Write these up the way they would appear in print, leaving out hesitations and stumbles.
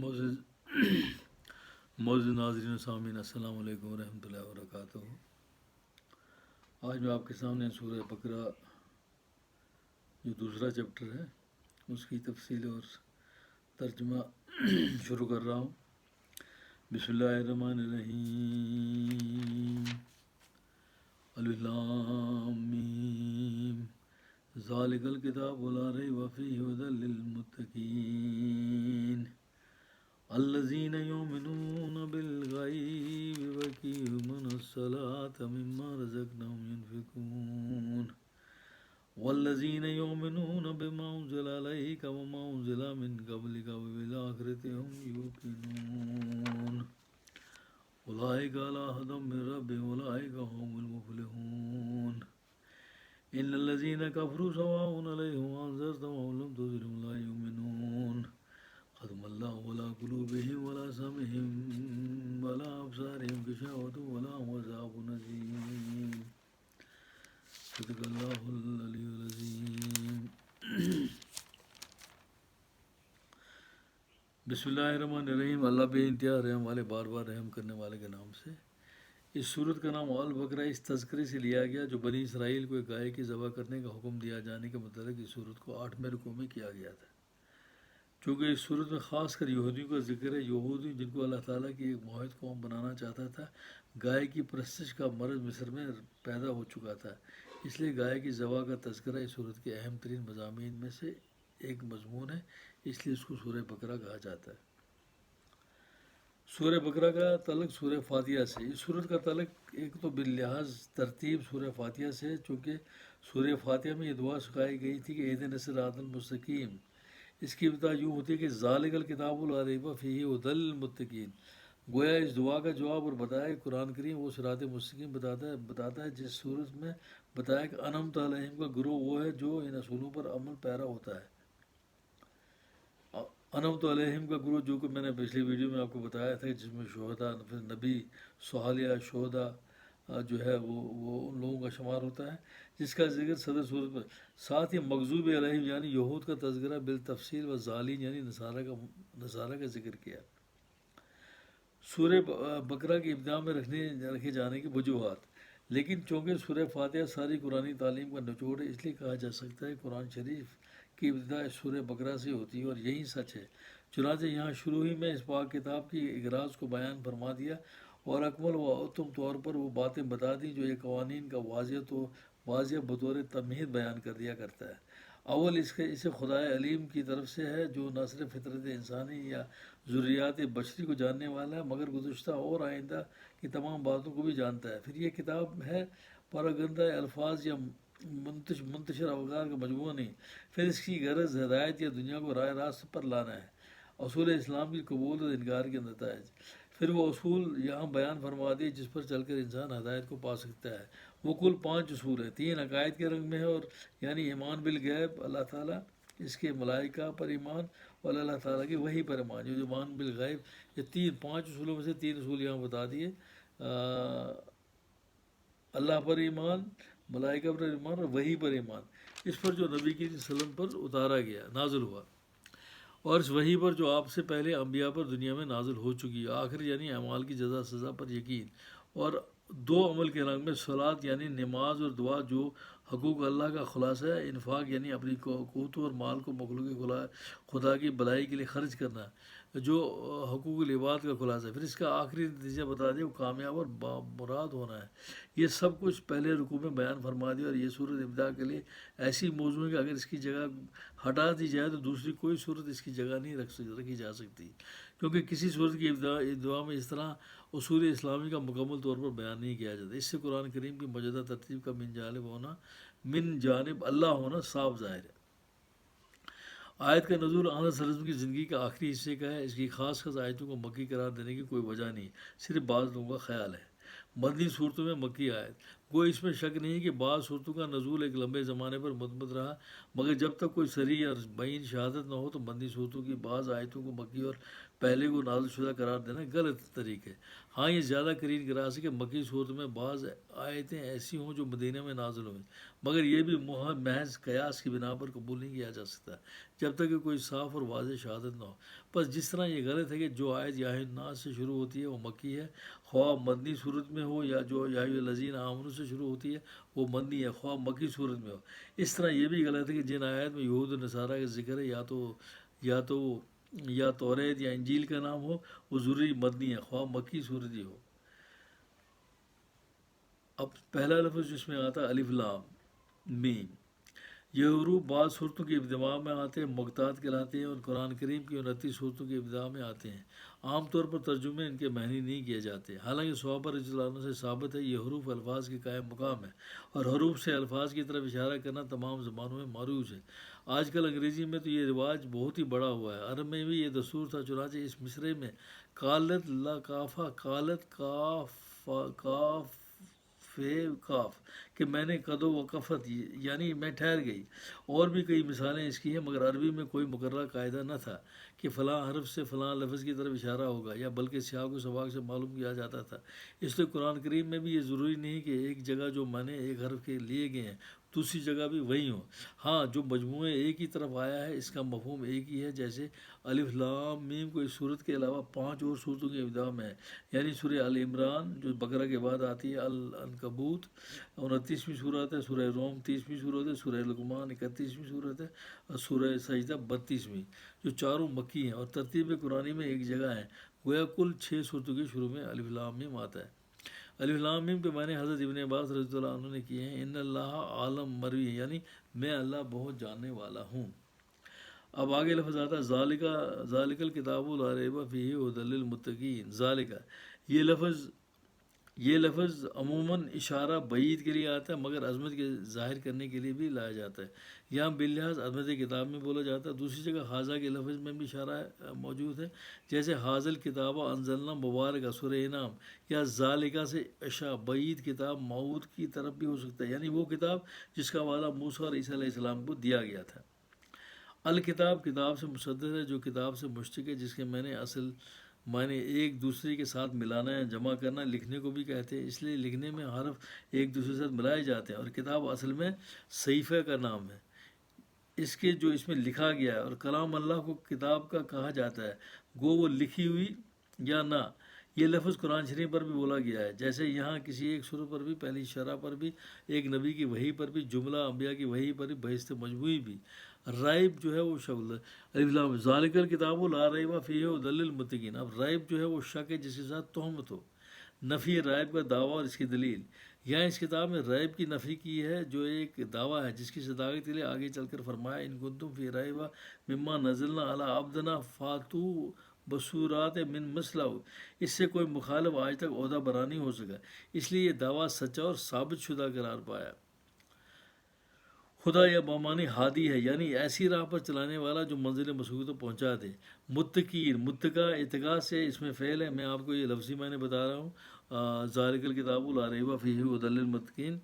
معزز معزز ناظرین و سامعین، السلام علیکم ورحمۃ اللہ وبرکاتہ۔ آج میں آپ کے سامنے سورہ بقرہ جو دوسرا چیپٹر ہے اس کی تفصیل اور ترجمہ شروع کر رہا ہوں۔ بسم اللہ الرحمن الرحیم، الف لام میم، ذالک الکتاب لا ریب فیہ ھدی للمتقین الذین یؤمنون بالغیب ویقیمون الصلاۃ ومما رزقناہم ینفقون والذین یؤمنون بما انزل الیک وما انزل من قبلک وبالآخرۃ ھم یوقنون اولئک علی ھدی من ربہم اولئک ھم المفلحون ان الذین کفروا سواء علیہم انذرتهم ام لم تنذرهم لا یؤمنون ختم اللہ علی قلوبہم وعلی سمعہم وعلی ابصارہم غشاوۃ ولہم عذاب عظیم۔ صدق اللہ العلی العظیم۔ بسم اللہ الرحمن الرحیم، اللہ بے انتہا رحم والے، بار بار رحم کرنے والے کے نام سے۔ اس سورت کا نام البقرہ اس تذکرے سے لیا گیا جو بنی اسرائیل کو ایک گائے کی ذبح کرنے کا حکم دیا جانے کے متعلق اس سورت کو 8ویں رکوع میں کیا گیا تھا۔ چونکہ اس صورت میں خاص کر یہودیوں کا ذکر ہے، یہودی جن کو اللہ تعالیٰ کی ایک موحد قوم بنانا چاہتا تھا، گائے کی پرستش کا مرض مصر میں پیدا ہو چکا تھا، اس لیے گائے کی ذبح کا تذکرہ اس صورت کے اہم ترین مضامین میں سے ایک مضمون ہے، اس لیے اس کو سورہ بقرہ کہا جاتا ہے۔ سورہ بقرہ کا تعلق سورہ فاتحہ سے۔ اس سورت کا تعلق ایک تو باللحاظ ترتیب سورہ فاتحہ سے، چونکہ سورہ فاتحہ میں یہ دعا سکھائی گئی تھی کہ اہدنا الصراط المستقیم۔ اس کی ابتدا یوں ہوتی ہے کہ ذالک الکتاب لا ریب فیہ ھدی للمتقین۔ گویا اس دعا کا جواب اور بتایا کہ قرآن کریم وہ صراط مستقیم بتاتا ہے جس صورت میں بتایا کہ انعمت علیہم کا گروہ وہ ہے جو ان اصولوں پر عمل پیرا ہوتا ہے۔ انعمت علیہم کا گروہ جو کہ میں نے پچھلی ویڈیو میں آپ کو بتایا تھا، جس میں شہداء، نبی، صحالیہ، شہداء جو ہے وہ ان لوگوں کا شمار ہوتا ہے جس کا ذکر صدر صورت پر، ساتھ ہی مغضوب علیہم یعنی یہود کا تذکرہ بالتفصیل و ضالین یعنی نصارہ کا ذکر کیا۔ سورہ بقرہ کی ابتدا میں رکھے جانے کی وجوہات۔ لیکن چونکہ سورہ فاتحہ ساری قرآنی تعلیم کا نچوڑ ہے، اس لیے کہا جا سکتا ہے قرآن شریف کی ابتدا سورہ بقرہ سے ہوتی ہے، اور یہی سچ ہے۔ چنانچہ یہاں شروع ہی میں اس پاک کتاب کی اغراض کو بیان فرما دیا اور اکمل و اتم طور پر وہ باتیں بتا دیں جو یہ قوانین کا واضح بطور تمہید بیان کر دیا کرتا ہے۔ اول اسے خدائے علیم کی طرف سے ہے جو نہ صرف فطرت انسانی یا ضروریات بشری کو جاننے والا ہے مگر گزشتہ اور آئندہ کی تمام باتوں کو بھی جانتا ہے۔ پھر یہ کتاب ہے پراگندہ الفاظ یا منتشر افکار کا مجموعہ نہیں، پھر اس کی غرض ہدایت یا دنیا کو راہ راست پر لانا ہے، اصول اسلام کی قبول اور انکار کے نتائج۔ پھر وہ اصول یہاں بیان فرما دیے جس پر چل کر انسان ہدایت کو پا سکتا ہے۔ وہ کل 5 اصول ہیں، 3 عقائد کے رنگ میں ہے، اور یعنی ایمان بالغیب، اللہ تعالیٰ، اس کے ملائکہ پر ایمان، اور اللہ تعالیٰ کی وحی پر ایمان۔ جو ایمان بالغیب، یہ 5 اصولوں میں سے 3 اصول یہاں بتا دیے، اللہ پر ایمان، ملائکہ پر ایمان اور وحی پر ایمان۔ اس پر جو نبی کی وسلم پر اتارا گیا، نازل ہوا، اور اس وحی پر جو آپ سے پہلے انبیاء پر دنیا میں نازل ہو چکی ہے۔ آخر یعنی اعمال کی جزا سزا پر یقین، اور 2 عمل کے رنگ میں صلاۃ یعنی نماز اور دعا جو حقوق اللہ کا خلاصہ ہے، انفاق یعنی اپنی قوتوں اور مال کو مخلوق خدا کی بھلائی کے لیے خرچ کرنا جو حقوق العباد کا خلاصہ ہے۔ پھر اس کا آخری نتیجہ بتا دیا وہ کامیاب اور مراد ہونا ہے۔ یہ سب کچھ پہلے رکوع میں بیان فرما دیا، اور یہ صورت ابتدا کے لیے ایسی موضوع ہے کہ اگر اس کی جگہ ہٹا دی جائے تو دوسری کوئی صورت اس کی جگہ نہیں رکھی جا سکتی، کیونکہ کسی صورت کی ابتدا میں اس طرح اصول اسلامی کا مکمل طور پر بیان نہیں کیا جاتا۔ اس سے قرآن کریم کی موجودہ ترتیب کا من جانب اللہ ہونا صاف ظاہر ہے۔ آیت کا نزول آن صلی اللہ علیہ وسلم کی زندگی کا آخری حصے کا ہے۔ اس کی خاص آیتوں کو مکی قرار دینے کی کوئی وجہ نہیں، صرف بعض لوگوں کا خیال ہے۔ مدنی صورتوں میں مکی آیت۔ وہ اس میں شک نہیں کہ بعض صورتوں کا نزول ایک لمبے زمانے پر مثبت رہا، مگر جب تک کوئی صریح اور بین شہادت نہ ہو تو مدنی صورتوں کی بعض آیتوں کو مکی اور پہلے کو نازل شدہ قرار دینا غلط طریقہ ہے۔ ہاں یہ زیادہ قرین قرار سے کہ مکی صورت میں بعض آیتیں ایسی ہوں جو مدینہ میں نازل ہوئیں، مگر یہ بھی محض قیاس کی بنا پر قبول نہیں کیا جا سکتا جب تک کہ کوئی صاف اور واضح شہادت نہ ہو۔ بس جس طرح یہ غلط ہے کہ جو آیت یا الناس سے شروع ہوتی ہے وہ مکی ہے، خواہ مدنی صورت میں ہو، یا جو یا الذین آمنوا سے شروع ہوتی ہے وہ مدنی ہے، خواہ مکی صورت میں ہو۔ اس طرح یہ بھی غلط ہے کہ جن آیات میں یہود و نصارہ کا ذکر ہے یا توریت یا انجیل کا نام ہو وہ ضروری مدنی ہے، خواہ مکی صورت ہی ہو۔ اب پہلا لفظ جس میں آتا ہے الف لام میم، یہ حروف بعض صورتوں کی ابتداء میں آتے ہیں، مقطعات کہلاتے ہیں، اور قرآن کریم کی 29 صورتوں کی ابتداء میں آتے ہیں۔ عام طور پر ترجمے ان کے معنی نہیں کیے جاتے، حالانکہ صحابہ رضی اللہ عنہ سے ثابت ہے یہ حروف الفاظ کے قائم مقام ہے، اور حروف سے الفاظ کی طرف اشارہ کرنا تمام زبانوں میں معروف ہے۔ آج کل انگریزی میں تو یہ رواج بہت ہی بڑا ہوا ہے، عرب میں بھی یہ دستور تھا، چنانچہ اس مصرعے میں قالت لا کافا قالت کاف فے کاف کہ میں نے قد و وقفت یعنی میں ٹھہر گئی۔ اور بھی کئی مثالیں اس کی ہیں، مگر عربی میں کوئی مقررہ قاعدہ نہ تھا کہ فلاں حرف سے فلاں لفظ کی طرف اشارہ ہوگا، یا بلکہ سیاق و سباق سے معلوم کیا جاتا تھا۔ اس لیے قرآن کریم میں بھی یہ ضروری نہیں کہ ایک جگہ جو معنی ایک حرف کے لیے گئے ہیں دوسری جگہ بھی وہی ہوں۔ ہاں جو مجموعے ایک ہی طرف آیا ہے اس کا مفہوم ایک ہی ہے، جیسے الف لام میم کو اس صورت کے علاوہ 5 اور صورتوں کی ابتداء میں ہے، یعنی سورہ آل عمران جو بقرہ کے بعد آتی ہے، العنکبوت 29ویں صورت ہے، سورہ روم 30ویں صورت ہے، سورہ لقمان 31ویں صورت ہے، اور سورہ سجدہ 32ویں، جو چاروں مکی ہیں اور ترتیب قرآنی میں ایک جگہ ہیں۔ گویا کل 6 صورتوں کے شروع میں الف لام میم آتا ہے۔ الف لام میم کے معنی حضرت ابن عباس رضی اللہ عنہ نے کیے ہیں، ان اللہ عالم مروی ہے، یعنی میں اللہ بہت جاننے والا ہوں۔ اب آگے لفظ آتا ہے ذالک الکتاب لا ریب فیہ ھدی للمتقین۔ ذالک یہ لفظ عموماً اشارہ بعید کے لیے آتا ہے، مگر عظمت کے ظاہر کرنے کے لیے بھی لایا جاتا ہے۔ یہاں باللحاظ عظمت کتاب میں بولا جاتا ہے، دوسری جگہ حاذا کے لفظ میں بھی اشارہ موجود ہے، جیسے حاذا الکتاب انزلنا مبارک سورہ انعام، یا ذالکہ سے اشارہ بعید کتاب موعود کی طرف بھی ہو سکتا ہے، یعنی وہ کتاب جس کا وعدہ موسیٰ اور عیسیٰ علیہ السلام کو دیا گیا تھا۔ الکتاب کتاب سے مصدر ہے جو کتاب سے مشتق ہے، جس کے معنی اصل معنی ایک دوسرے کے ساتھ ملانا یا جمع کرنا، لکھنے کو بھی کہتے ہیں، اس لیے لکھنے میں حرف ایک دوسرے کے ساتھ ملائے جاتے ہیں، اور کتاب اصل میں صحیفہ کا نام ہے اس کے جو اس میں لکھا گیا ہے، اور کلام اللہ کو کتاب کا کہا جاتا ہے، گو وہ لکھی ہوئی یا نہ۔ یہ لفظ قرآن شریف پر بھی بولا گیا ہے، جیسے یہاں کسی ایک سورہ پر بھی، پہلی شرح پر بھی، ایک نبی کی وحی پر بھی، جملہ انبیاء کی وحی پر بھی، بہشت مجموعی بھی۔ رائب جو ہے وہ شغل الف لام ذالک الکتاب لا ریب فیہ ھدی للمتقین۔ اب رائب جو ہے وہ شک ہے جس کے ساتھ تہمت ہو، نفی رائب کا دعویٰ اور اس کی دلیل۔ یہاں اس کتاب میں ریب کی نفی کی ہے جو ایک دعویٰ ہے، جس کی صداقت کے لیے آگے چل کر فرمایا ان کنتم فی ریب مما نزلنا علی عبدنا فاتوا بصورات من مثلہ۔ اس سے کوئی مخالف آج تک عہدہ برا نہیں ہو سکا، اس لیے یہ دعویٰ سچا اور ثابت شدہ قرار پایا۔ خدا یا بامانی ہادی ہے، یعنی ایسی راہ پر چلانے والا جو منزل مسعود کو پہنچا دے۔ متقین متقا اتقاء سے اس میں فعل ہے، میں آپ کو یہ لفظی میں نے بتا رہا ہوں، ذالک الکتاب لا ریب فیہ ھدی للمتقین۔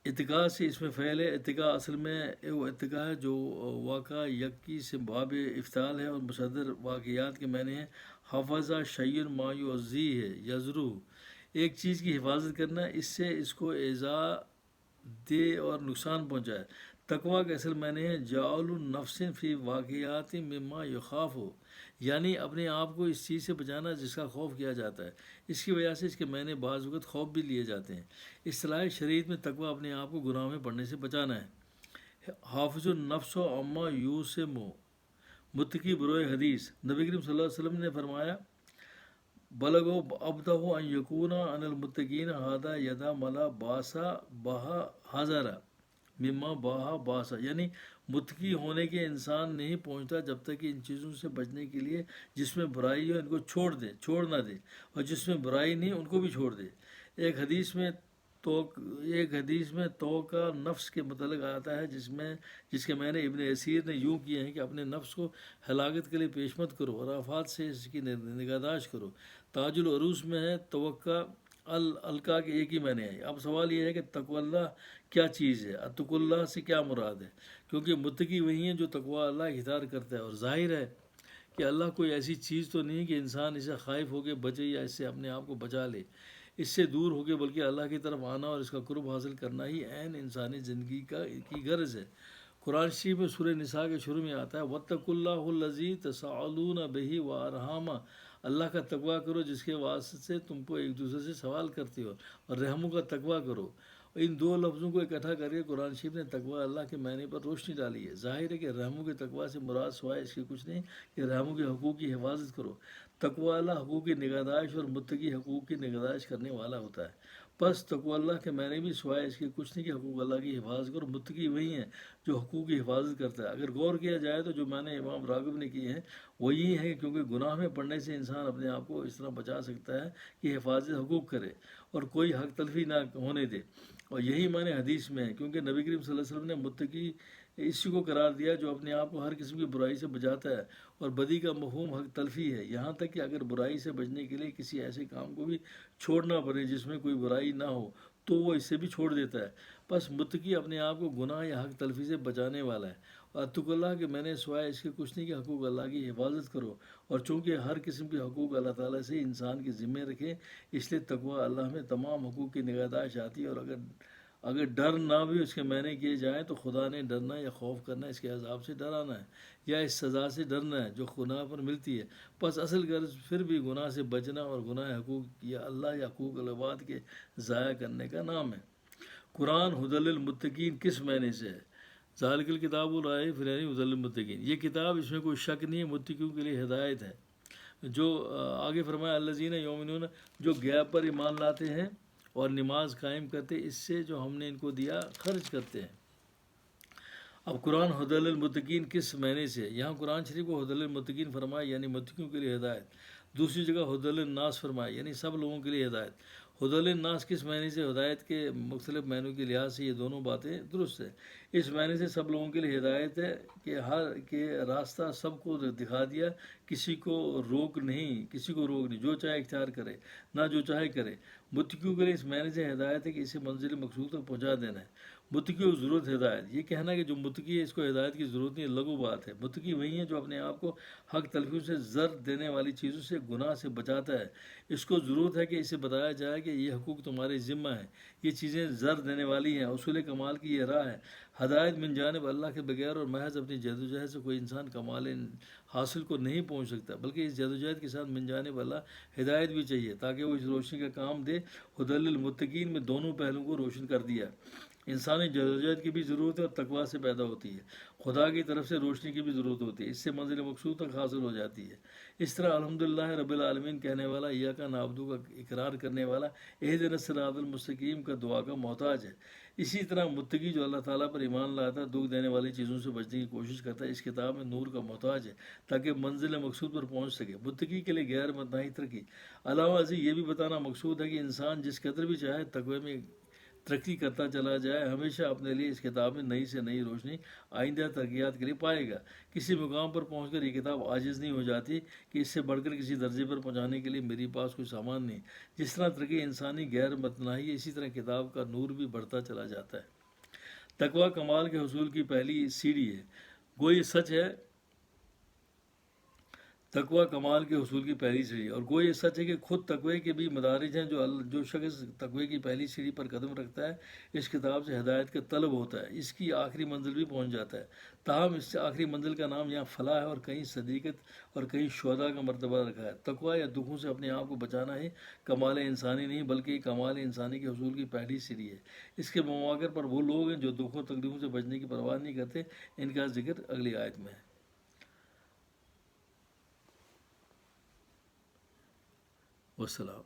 اتقاء سے اس میں فعل ہے، اتقاء اصل میں وہ اتقاء ہے جو واقع یکی سے باب افتعال ہے، اور مصدر واقعات کے معنی ہے حفظ شیء ما یعزی ہے یزرو، ایک چیز کی حفاظت کرنا اس سے اس کو ایذا دے اور نقصان پہنچائے۔ تقویٰ کا اصل معنی ہے جعل النفس فی واقعات مما یخاف ہو، یعنی اپنے آپ کو اس چیز سے بچانا جس کا خوف کیا جاتا ہے۔ اس کی وجہ سے اس کے معنی بعض وقت خوف بھی لیے جاتے ہیں۔ اصطلاح شریعت میں تقویٰ اپنے آپ کو گناہ میں پڑنے سے بچانا ہے۔ حافظ النفس عما یوسم، متقی بروئے حدیث۔ نبی کریم صلی اللہ علیہ وسلم نے فرمایا بلغوا ابتہ ان یکون ان المتقین ھذا یدا ملا باسا بہا حذرا مما بہا باسا، یعنی متقی ہونے کے انسان نہیں پہنچتا جب تک کہ ان چیزوں سے بچنے کے لیے جس میں برائی ہو ان کو چھوڑ نہ دے، اور جس میں برائی نہیں ان کو بھی چھوڑ دے۔ ایک حدیث میں تو کا نفس کے متعلق آتا ہے، جس کے معنی ابن اسیر نے یوں کیے ہیں کہ اپنے نفس کو ہلاکت کے لیے پیش مت کرو اور آفات سے اس کی نگہداشت کرو۔ تاج العروس میں ہے توقع الکا کے ایک ہی معنی ہے۔ اب سوال یہ ہے کہ تقوی اللہ کیا چیز ہے، اتقوا اللہ سے کیا مراد ہے؟ کیونکہ متقی وہی ہیں جو تقوی اللہ اختیار کرتا ہے، اور ظاہر ہے کہ اللہ کوئی ایسی چیز تو نہیں کہ انسان اسے خائف ہو کے بچے یا اس سے اپنے آپ کو بچا لے، اس سے دور ہو کے، بلکہ اللہ کی طرف آنا اور اس کا قرب حاصل کرنا ہی عین انسانی زندگی کی غرض ہے۔ قرآن شریف میں سورہ نساء کے شروع میں آتا ہے وَاتَّقُوا اللَّهَ الَّذِي تَسَاءَلُونَ بِهِ وَأَرْحَامَ، اللہ کا تقویٰ کرو جس کے واسطے سے تم کو ایک دوسرے سے سوال کرتے ہو، اور رحموں کا تقویٰ کرو۔ ان دو لفظوں کو اکٹھا کر کے قرآن شریف نے تقویٰ اللہ کے معنی پر روشنی ڈالی ہے۔ ظاہر ہے کہ رحموں کے تقویٰ سے مراد سوائے اس کے کچھ نہیں کہ رحموں کے حقوق کی حفاظت کرو۔ تقویٰ اللہ حقوق کی نگہداشت اور متقی حقوق کی نگہداشت کرنے والا ہوتا ہے۔ بس تقویٰ اللہ کے معنی بھی سوائے اس کے کچھ نہیں کہ حقوق اللہ کی حفاظت کرو۔ متقی وہی ہیں جو حقوق کی حفاظت کرتا ہے۔ اگر غور کیا جائے تو جو معنی امام راغب نے کیے ہیں وہ یہی ہے، کیونکہ گناہ میں پڑنے سے انسان اپنے آپ کو اس طرح بچا سکتا ہے کہ حفاظت حقوق کرے اور کوئی حق تلفی نہ ہونے دے، اور یہی معنی حدیث میں ہے، کیونکہ نبی کریم صلی اللہ علیہ وسلم نے متقی اسی کو قرار دیا جو اپنے آپ کو ہر قسم کی برائی سے بچاتا ہے، اور بدی کا مفہوم حق تلفی ہے، یہاں تک کہ اگر برائی سے بچنے کے لیے کسی ایسے کام کو بھی چھوڑنا پڑے جس میں کوئی برائی نہ ہو تو وہ اس سے بھی چھوڑ دیتا ہے۔ بس متقی اپنے آپ کو گناہ یا حق تلفی سے بچانے والا ہے۔ اور اتقوا اللہ کے میں نے سوائے اس کے کچھ نہیں کہ حقوق اللہ کی حفاظت کرو، اور چونکہ ہر قسم کے حقوق اللہ تعالیٰ سے انسان کے ذمے رکھے، اس لیے تقوی اللہ میں تمام حقوق کی نگہداشت آتی ہے۔ اور اگر ڈر نہ بھی اس کے معنی کیے جائیں تو خدا نے ڈرنا یا خوف کرنا، اس کے عذاب سے ڈرانا ہے یا اس سزا سے ڈرنا ہے جو گناہ پر ملتی ہے۔ بس اصل غرض پھر بھی گناہ سے بچنا، اور گناہ حقوق یا اللہ یا حقوق العباد کے ضائع کرنے کا نام ہے۔ قرآن ھدی للمتقین کس معنی سے ہے؟ ذالک الکتاب لا ریب فیہ ھدی للمتقین، یہ کتاب، اس میں کوئی شک نہیں ہے، متقیوں کے لیے ہدایت ہے۔ جو آگے فرمایا الذین یؤمنون، جو غیب پر ایمان لاتے ہیں اور نماز قائم کرتے، اس سے جو ہم نے ان کو دیا خرچ کرتے ہیں۔ اب قرآن ھدی للمتقین کس معنی سے؟ یہاں قرآن شریف کو ھدی للمتقین فرمایا یعنی متقیوں کے لیے ہدایت، دوسری جگہ ھدی للناس فرمایا یعنی سب لوگوں کے لیے ہدایت۔ ھدی للناس کس معنی سے؟ ہدایت کے مختلف معنوں کے لحاظ سے یہ دونوں باتیں درست ہیں۔ اس معنی سے سب لوگوں کے لیے ہدایت ہے کہ راستہ سب کو دکھا دیا، کسی کو روک نہیں، جو چاہے اختیار کرے، نہ جو چاہے کرے۔ متقیوں کے لیے اس معنی سے ہدایت ہے کہ اسے منزل مقصود تک پہنچا دینا ہے۔ متقی کو ضرورت ہدایت، یہ کہنا کہ جو متقی ہے اس کو ہدایت کی ضرورت نہیں، لغو بات ہے۔ متقی وہی ہے جو اپنے آپ کو حق تلفیوں سے، زر دینے والی چیزوں سے، گناہ سے بچاتا ہے۔ اس کو ضرورت ہے کہ اسے بتایا جائے کہ یہ حقوق تمہارے ذمہ ہیں، یہ چیزیں زر دینے والی ہیں۔ اصول کمال کی یہ راہ ہے۔ ہدایت من جانب اللہ کے بغیر اور محض اپنی جدوجہد سے کوئی انسان کمال حاصل کو نہیں پہنچ سکتا، بلکہ اس جدوجہد کے ساتھ من جانب اللہ ہدایت بھی چاہیے تاکہ وہ اس روشنی کا کام دے۔ ھدی للمتقین میں دونوں پہلوؤں کو روشن کر دیا۔ انسانی جدوجہد کی بھی ضرورت ہے اور تقویٰ سے پیدا ہوتی ہے، خدا کی طرف سے روشنی کی بھی ضرورت ہوتی ہے، اس سے منزل مقصود تک حاصل ہو جاتی ہے۔ اس طرح الحمدللہ رب العالمین کہنے والا، ایاک نعبد کا اقرار کرنے والا، اہدنا الصراط المستقیم کا دعا کا محتاج ہے۔ اسی طرح متقی جو اللہ تعالیٰ پر ایمان لاتا ہے، دکھ دینے والی چیزوں سے بچنے کی کوشش کرتا ہے، اس کتاب میں نور کا محتاج ہے تاکہ منزل مقصود پر پہنچ سکے۔ متقی کے لیے غیر متناہی ترقی، علاوہ ازیں یہ بھی بتانا مقصود ہے کہ انسان جس قدر بھی چاہے تقوی میں ترقی کرتا چلا جائے، ہمیشہ اپنے لیے اس کتاب میں نئی سے نئی روشنی آئندہ ترقیات کے لیے پائے گا۔ کسی مقام پر پہنچ کر یہ کتاب عاجز نہیں ہو جاتی کہ اس سے بڑھ کر کسی درجے پر پہنچانے کے لیے میرے پاس کوئی سامان نہیں۔ جس طرح ترقی انسانی غیر متناہی ہے، اسی طرح کتاب کا نور بھی بڑھتا چلا جاتا ہے۔ تقوی کمال کے حصول کی پہلی سیڑھی ہے، گو یہ سچ ہے۔ تقوی کمال کے حصول کی پہلی سیڑھی، اور گو یہ سچ ہے کہ خود تقوی کے بھی مدارج ہیں۔ جو شخص تقوی کی پہلی سیڑھی پر قدم رکھتا ہے، اس کتاب سے ہدایت کا طلب ہوتا ہے، اس کی آخری منزل بھی پہنچ جاتا ہے۔ تاہم اس سے آخری منزل کا نام یہاں فلاح ہے، اور کہیں صدیقت اور کہیں شہداء کا مرتبہ رکھا ہے۔ تقوی یا دکھوں سے اپنے آپ کو بچانا ہی کمال انسانی نہیں بلکہ کمال انسانی کے حصول کی پہلی سیڑھی ہے۔ اس کے مواقع پر وہ لوگ ہیں جو دکھوں تکلیفوں سے بچنے کی پرواہ نہیں کرتے، ان کا ذکر اگلی آیت میں ہے۔ والسلام۔